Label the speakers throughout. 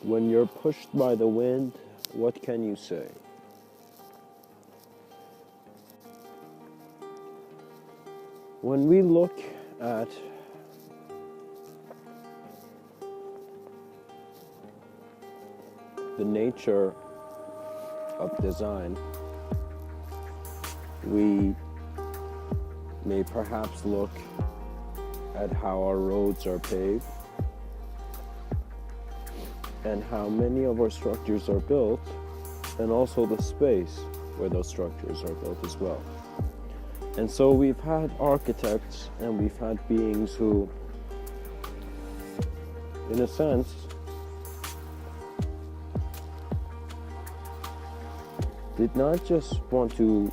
Speaker 1: When you're pushed by the wind, what can you say? When we look at the nature of design, we may perhaps look at how our roads are paved and how many of our structures are built, and also the space where those structures are built as well. And so we've had architects and we've had beings who, in a sense, did not just want to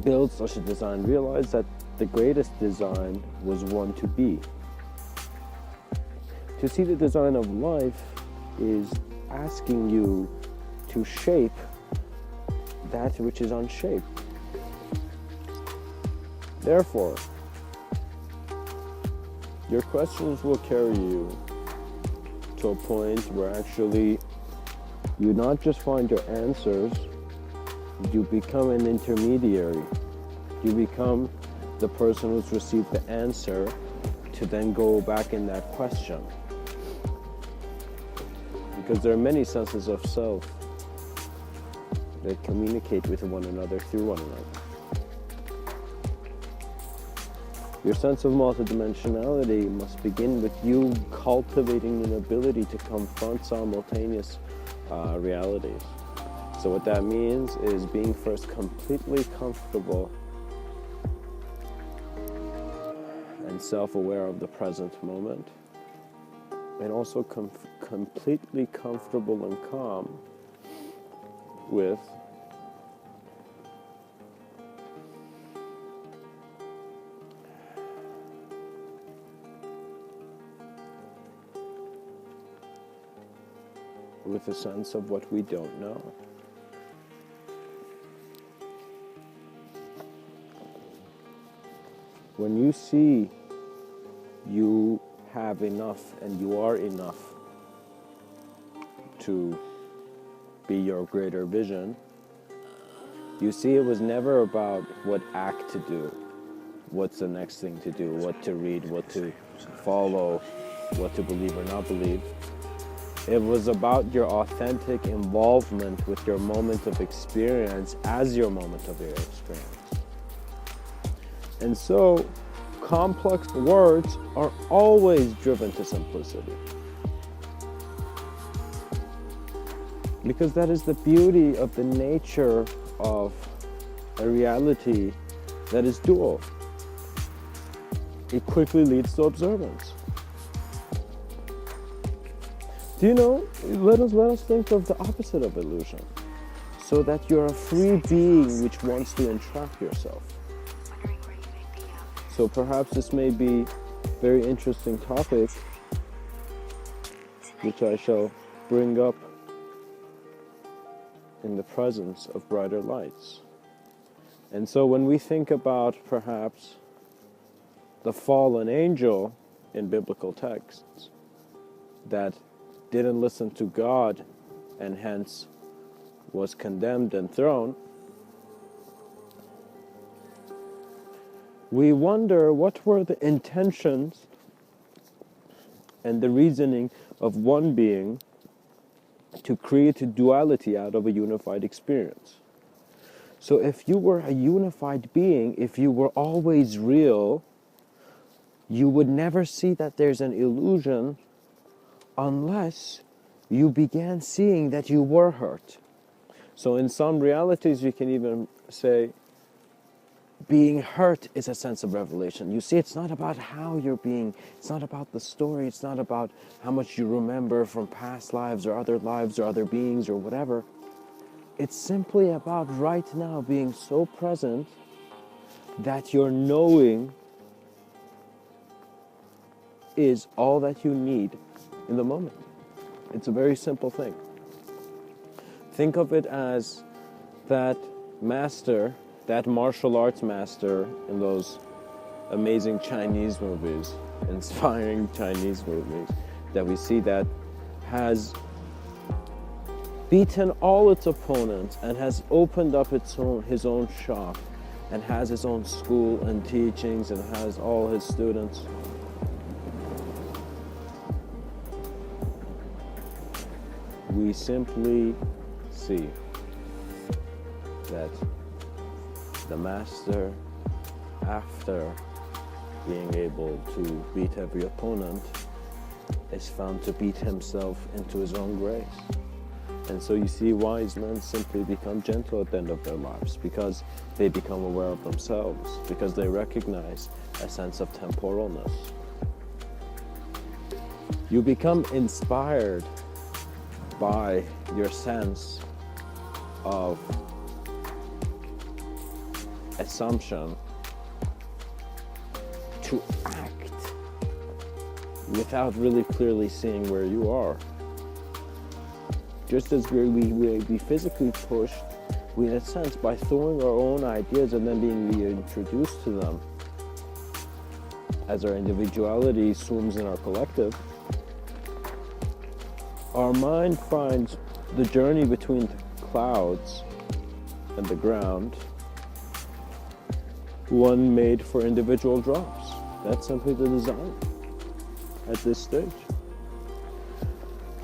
Speaker 1: build such a design, realized that the greatest design was one to be. To see the design of life is asking you to shape that which is unshaped. Therefore, your questions will carry you to a point where actually you not just find your answers, you become an intermediary. You become the person who's received the answer to then go back in that question. Because there are many senses of self that communicate with one another through one another. Your sense of multidimensionality must begin with you cultivating an ability to confront simultaneous realities. So what that means is being first completely comfortable and self-aware of the present moment, and also completely comfortable and calm with a sense of what we don't know. When you see you have enough and you are enough to be your greater vision, you see it was never about what act to do, what's the next thing to do, what to read, what to follow, what to believe or not believe. It was about your authentic involvement with your moment of experience as your moment of your experience. And so, complex words are always driven to simplicity. Because that is the beauty of the nature of a reality that is dual. It quickly leads to observance. Do you know, let us think of the opposite of illusion, so that you're a free being which wants to entrap yourself. So perhaps this may be a very interesting topic, which I shall bring up in the presence of brighter lights. And so when we think about perhaps the fallen angel in biblical texts that didn't listen to God and hence was condemned and thrown, we wonder what were the intentions and the reasoning of one being to create a duality out of a unified experience. So if you were a unified being, if you were always real, you would never see that there's an illusion unless you began seeing that you were hurt. So in some realities, you can even say, being hurt is a sense of revelation. You see, it's not about how you're being, it's not about the story, it's not about how much you remember from past lives or other beings or whatever. It's simply about right now being so present that your knowing is all that you need in the moment. It's a very simple thing. Think of it as that master, that martial arts master in those amazing Chinese movies, inspiring Chinese movies that we see, that has beaten all its opponents, and has opened up his own shop, and has his own school and teachings, and has all his students. We simply see that the master, after being able to beat every opponent, is found to beat himself into his own grace. And so you see wise men simply become gentle at the end of their lives, because they become aware of themselves, because they recognize a sense of temporalness. You become inspired by your sense of assumption to act without really clearly seeing where you are. Just as we physically pushed, we in a sense, by throwing our own ideas and then being reintroduced to them, as our individuality swims in our collective, our mind finds the journey between the clouds and the ground one made for individual drops. That's simply the design at this stage.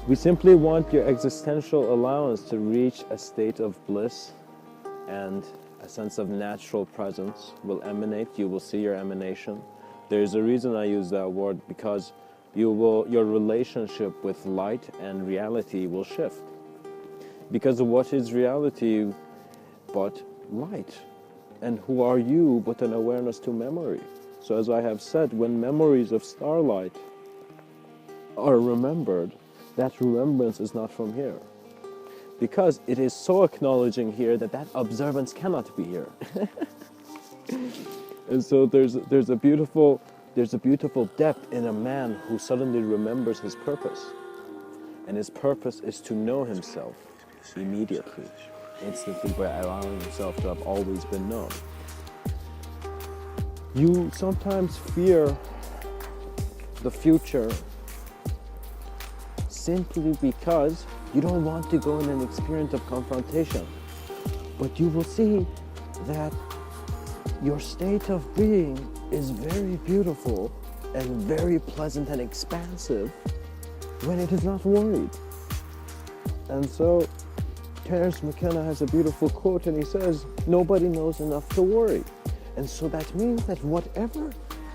Speaker 1: We simply want your existential allowance to reach a state of bliss, and a sense of natural presence will emanate. You will see your emanation. There's a reason I use that word, because your relationship with light and reality will shift. Because what is reality but light? And who are you but an awareness to memory? So as I have said, when memories of starlight are remembered, that remembrance is not from here. Because it is so acknowledging here that observance cannot be here. And so there's a beautiful depth in a man who suddenly remembers his purpose. And his purpose is to know himself immediately, instantly, by allowing himself to have always been known. You sometimes fear the future simply because you don't want to go in an experience of confrontation. But you will see that your state of being is very beautiful and very pleasant and expansive when it is not worried. And so Terence McKenna has a beautiful quote, and he says, nobody knows enough to worry. And so that means that whatever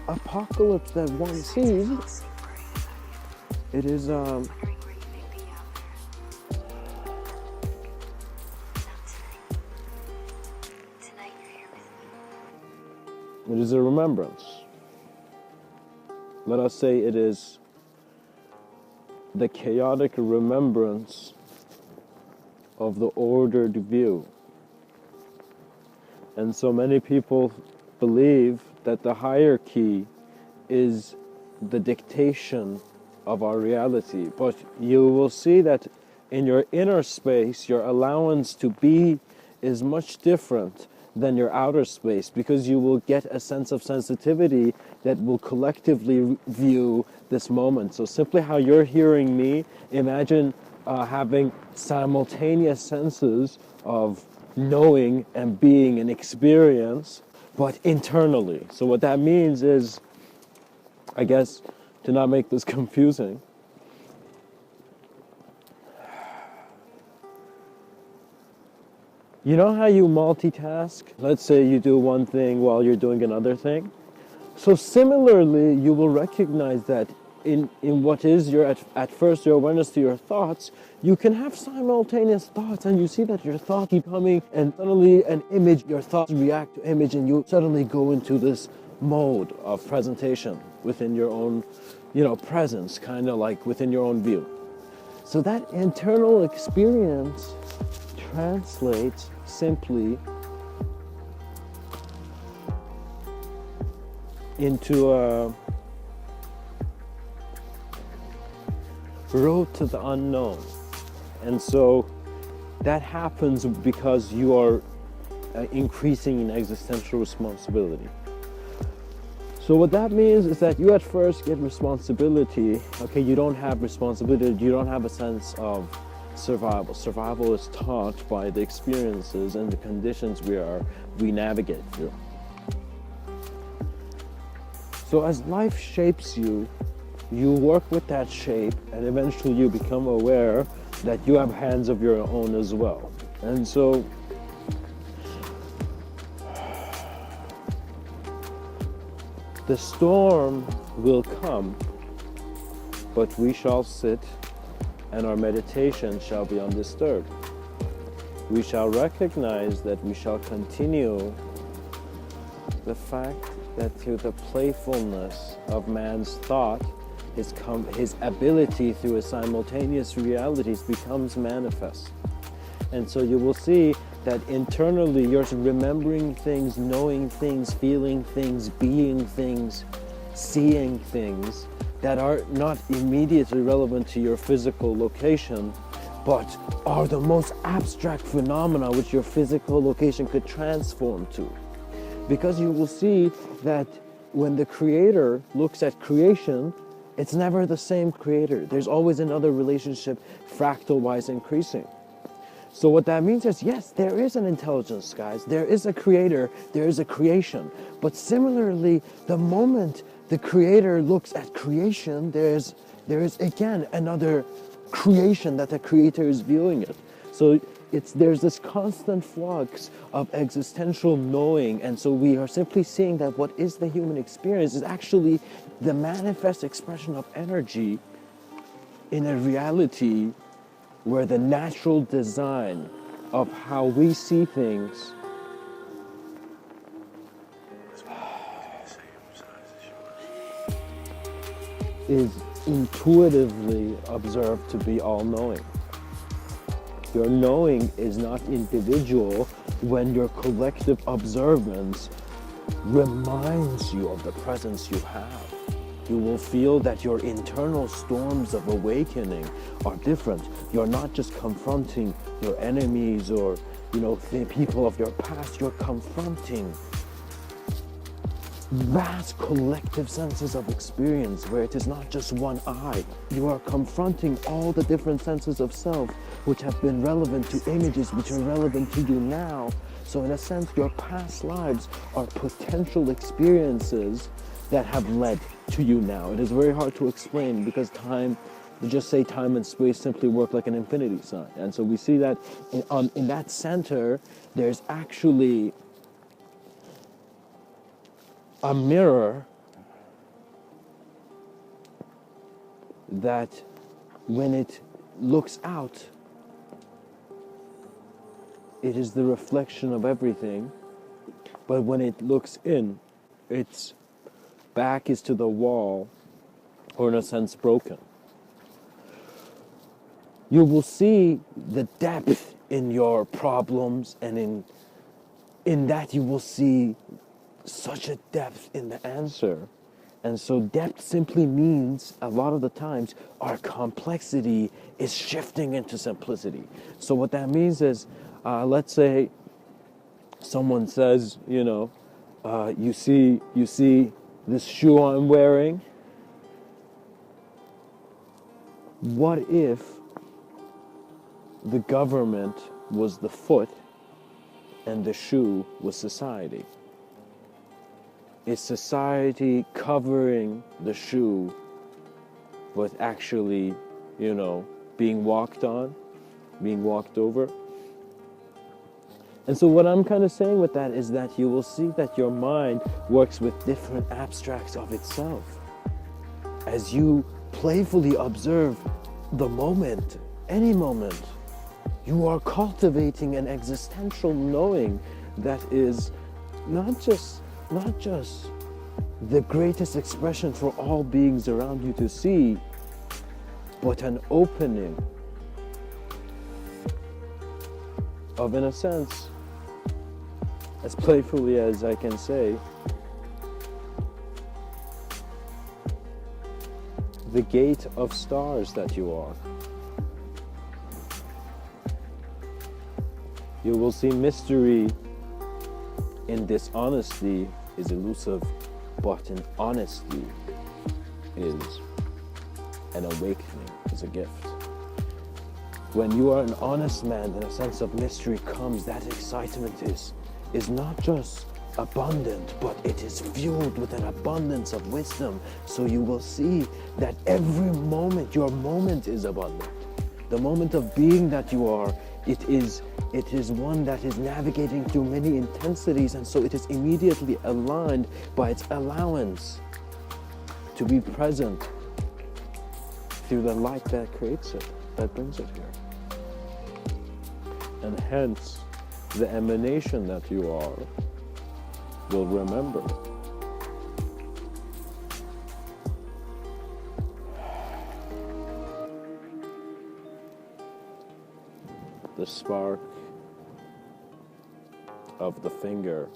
Speaker 1: apocalypse that one sees, it is it is a remembrance. Let us say it is the chaotic remembrance of the ordered view. And so many people believe that the hierarchy is the dictation of our reality. But you will see that in your inner space, your allowance to be is much different than your outer space, because you will get a sense of sensitivity that will collectively view this moment. So simply how you're hearing me, imagine having simultaneous senses of knowing and being an experience, but internally. So what that means is, I guess, to not make this confusing, you know how you multitask? Let's say you do one thing while you're doing another thing. So similarly, you will recognize that in what is your, at first, your awareness to your thoughts, you can have simultaneous thoughts, and you see that your thoughts keep coming, and suddenly an image, your thoughts react to image, and you suddenly go into this mode of presentation within your own, presence, kind of like within your own view. So that internal experience translates simply into a road to the unknown. And so that happens because you are increasing in existential responsibility. So what that means is that you at first get responsibility. Okay, you don't have responsibility, you don't have a sense of survival. Survival is taught by the experiences and the conditions we navigate through. So as life shapes you, you work with that shape, and eventually you become aware that you have hands of your own as well. And so the storm will come, but we shall sit, and our meditation shall be undisturbed. We shall recognize that we shall continue the fact that through the playfulness of man's thought, his ability through his simultaneous realities becomes manifest. And so you will see that internally you're remembering things, knowing things, feeling things, being things, seeing things that are not immediately relevant to your physical location, but are the most abstract phenomena which your physical location could transform to. Because you will see that when the creator looks at creation, it's never the same creator. There's always another relationship fractal-wise increasing. So what that means is, yes, there is an intelligence, guys. There is a creator, there is a creation. But similarly, the moment the creator looks at creation, there is again another creation that the creator is viewing it. So there's this constant flux of existential knowing, and so we are simply seeing that what is the human experience is actually the manifest expression of energy in a reality where the natural design of how we see things is intuitively observed to be all-knowing. Your knowing is not individual when your collective observance reminds you of the presence you have. You will feel that your internal storms of awakening are different. You're not just confronting your enemies or, the people of your past. You're confronting vast collective senses of experience where it is not just one eye. You are confronting all the different senses of self which have been relevant to images which are relevant to you now. So in a sense, your past lives are potential experiences that have led to you now. It is very hard to explain because time and space simply work like an infinity sign. And so we see that in that center, there's actually a mirror that when it looks out, it is the reflection of everything, but when it looks in, its back is to the wall, or in a sense broken. You will see the depth in your problems, and in that you will see such a depth in the answer. And so depth simply means a lot of the times our complexity is shifting into simplicity. So what that means is, let's say someone says, you see this shoe I'm wearing. What if the government was the foot and the shoe was society? Is society covering the shoe with actually, being walked on, being walked over? And so what I'm kind of saying with that is that you will see that your mind works with different abstracts of itself. As you playfully observe the moment, any moment, you are cultivating an existential knowing that is not just the greatest expression for all beings around you to see, but an opening of, in a sense, as playfully as I can say, the gate of stars that you are. You will see mystery in dishonesty is elusive, but in honesty is an awakening, is a gift. When you are an honest man, then a sense of mystery comes. That excitement is not just abundant, but it is fueled with an abundance of wisdom. So you will see that every moment, your moment is abundant. The moment of being that you are, it is one that is navigating through many intensities, and so it is immediately aligned by its allowance to be present through the light that creates it, that brings it here. And hence, the emanation that you are will remember. The spark of the finger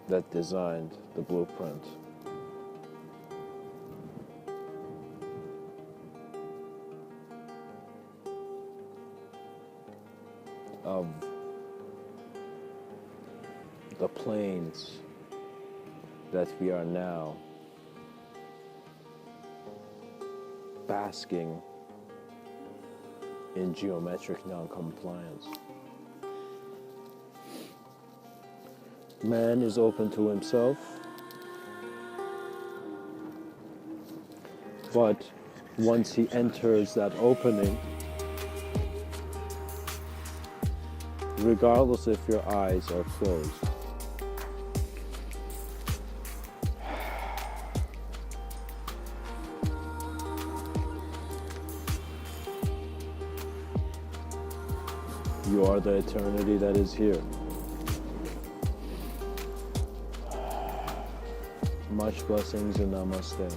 Speaker 1: that designed the blueprint. Of the planes that we are now basking in geometric non-compliance. Man is open to himself, but once he enters that opening, regardless if your eyes are closed, you are the eternity that is here. Much blessings and namaste.